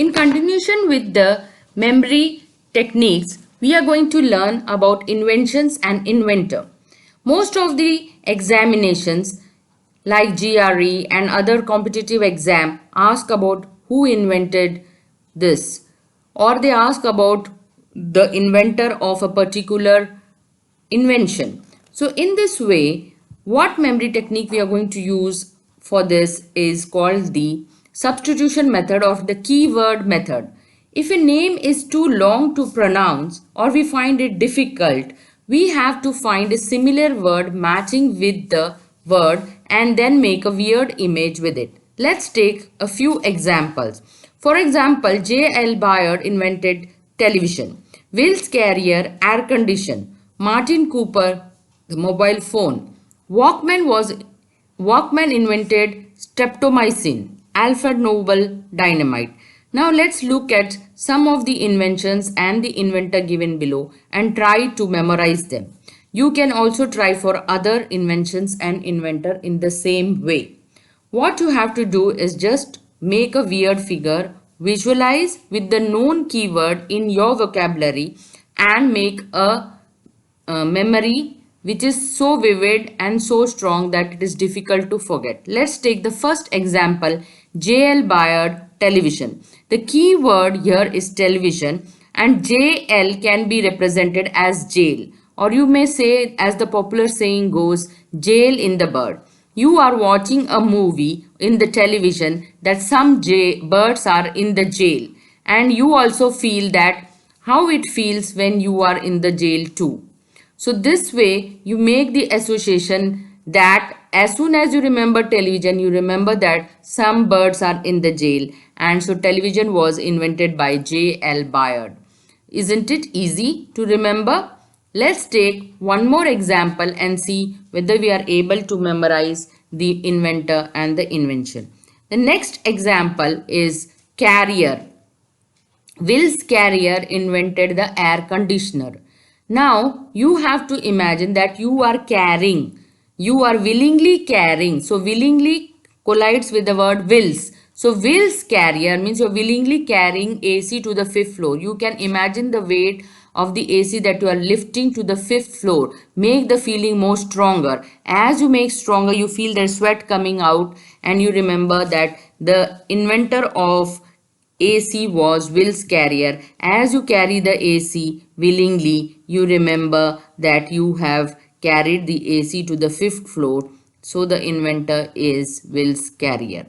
In continuation with the memory techniques, we are going to learn about inventions and inventor. Most of the examinations like GRE and other competitive exam ask about who invented this, or they ask about the inventor of a particular invention. So in this way, what memory technique we are going to use for this is called the substitution method or the keyword method. If a name is too long to pronounce or we find it difficult, we have to find a similar word matching with the word and then make a weird image with it. Let's take a few examples. For example, J.L. Bayard invented television. Wills Carrier air condition. Martin Cooper the mobile phone. Walkman invented streptomycin. Alfred Nobel dynamite. Now let's look at some of the inventions and the inventor given below and try to memorize them. You can also try for other inventions and inventor in the same way. What you have to do is just make a weird figure, visualize with the known keyword in your vocabulary and make a memory which is so vivid and so strong that it is difficult to forget. Let's take the first example, J.L. Bayard television. The key word here is television and J.L. can be represented as jail, or you may say, as the popular saying goes, jail in the bird. You are watching a movie in the television that some birds are in the jail, and you also feel that how it feels when you are in the jail too. So this way you make the association that as soon as you remember television, you remember that some birds are in the jail, and so television was invented by J.L. Bayard. Isn't it easy to remember? Let's take one more example and see whether we are able to memorize the inventor and the invention. The next example is carrier. Wills Carrier invented the air conditioner. Now you have to imagine that you are carrying, you are willingly carrying. So willingly collides with the word wills. So Wills Carrier means you're willingly carrying AC to the fifth floor. You can imagine the weight of the AC that you are lifting to the fifth floor. Make the feeling more stronger. As you make stronger, you feel the sweat coming out and you remember that the inventor of AC was Wills Carrier. As you carry the AC willingly, you remember that you have carried the AC to the fifth floor. So the inventor is Wills Carrier.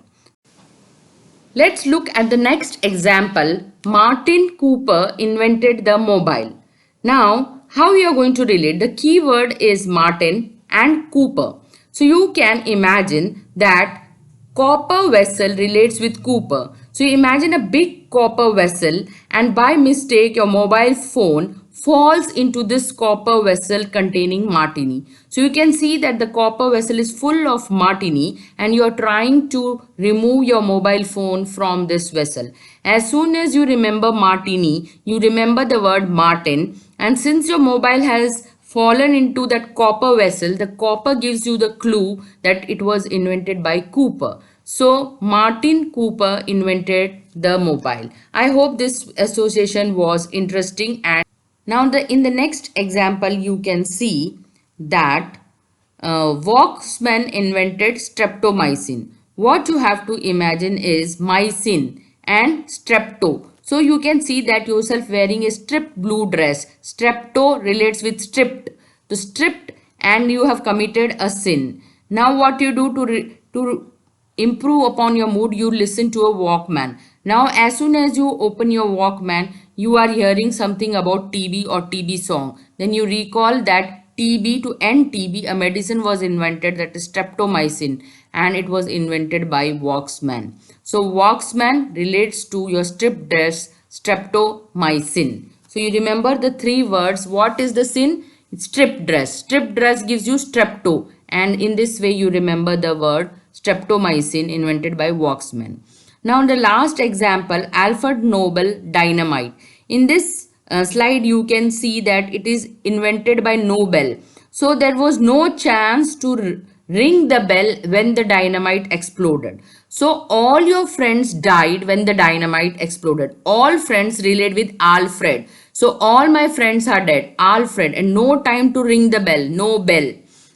Let's look at the next example. Martin Cooper invented the mobile. Now, how you are going to relate? The keyword is Martin and Cooper. So you can imagine that copper vessel relates with Cooper. So you imagine a big copper vessel and by mistake your mobile phone falls into this copper vessel containing martini. So you can see that the copper vessel is full of martini and you are trying to remove your mobile phone from this vessel. As soon as you remember martini, you remember the word Martin, and since your mobile has fallen into that copper vessel, the copper gives you the clue that it was invented by Cooper. So Martin Cooper invented the mobile. I hope this association was interesting. And now in the next example you can see that Walksman invented streptomycin. What you have to imagine is mycin and strepto. So you can see that yourself wearing a stripped blue dress. Strepto relates with stripped. The stripped and you have committed a sin. Now what you do to improve upon your mood, you listen to a Walkman. Now as soon as you open your Walkman, you are hearing something about TB or TB song. Then you recall that TB, to end TB, a medicine was invented, that is streptomycin, and it was invented by Walksman. So Walksman relates to your stripped dress, streptomycin. So you remember the three words. What is the sin? It's stripped dress. Stripped dress gives you strepto, and in this way you remember the word streptomycin invented by Walksman. Now the last example, Alfred Nobel dynamite. In this slide you can see that it is invented by Nobel. So there was no chance to Ring the bell when the dynamite exploded. So all your friends died when the dynamite exploded. All friends relate with Alfred. So all my friends are dead. Alfred, and no time to ring the bell. No bell.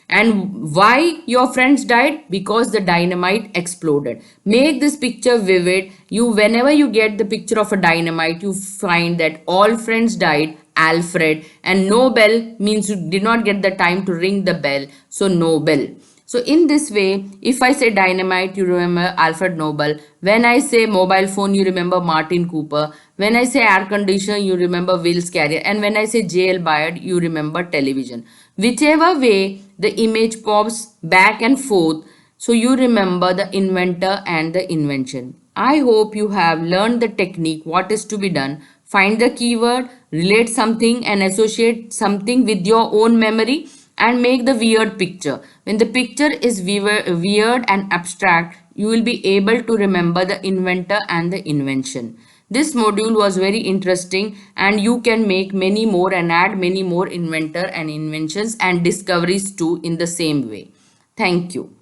And why your friends died? Because the dynamite exploded. Make this picture vivid. You, whenever you get the picture of a dynamite, you find that all friends died, Alfred, and no bell means you did not get the time to ring the bell, so no bell. So in this way, if I say dynamite, you remember Alfred Nobel. When I say mobile phone, you remember Martin Cooper. When I say air conditioner, you remember Wills Carrier. And when I say J.L. Bayard, you remember television. Whichever way the image pops back and forth, so you remember the inventor and the invention. I hope you have learned the technique, what is to be done. Find the keyword, relate something and associate something with your own memory and make the weird picture. When the picture is weird and abstract, you will be able to remember the inventor and the invention. This module was very interesting and you can make many more and add many more inventor and inventions and discoveries too in the same way. Thank you.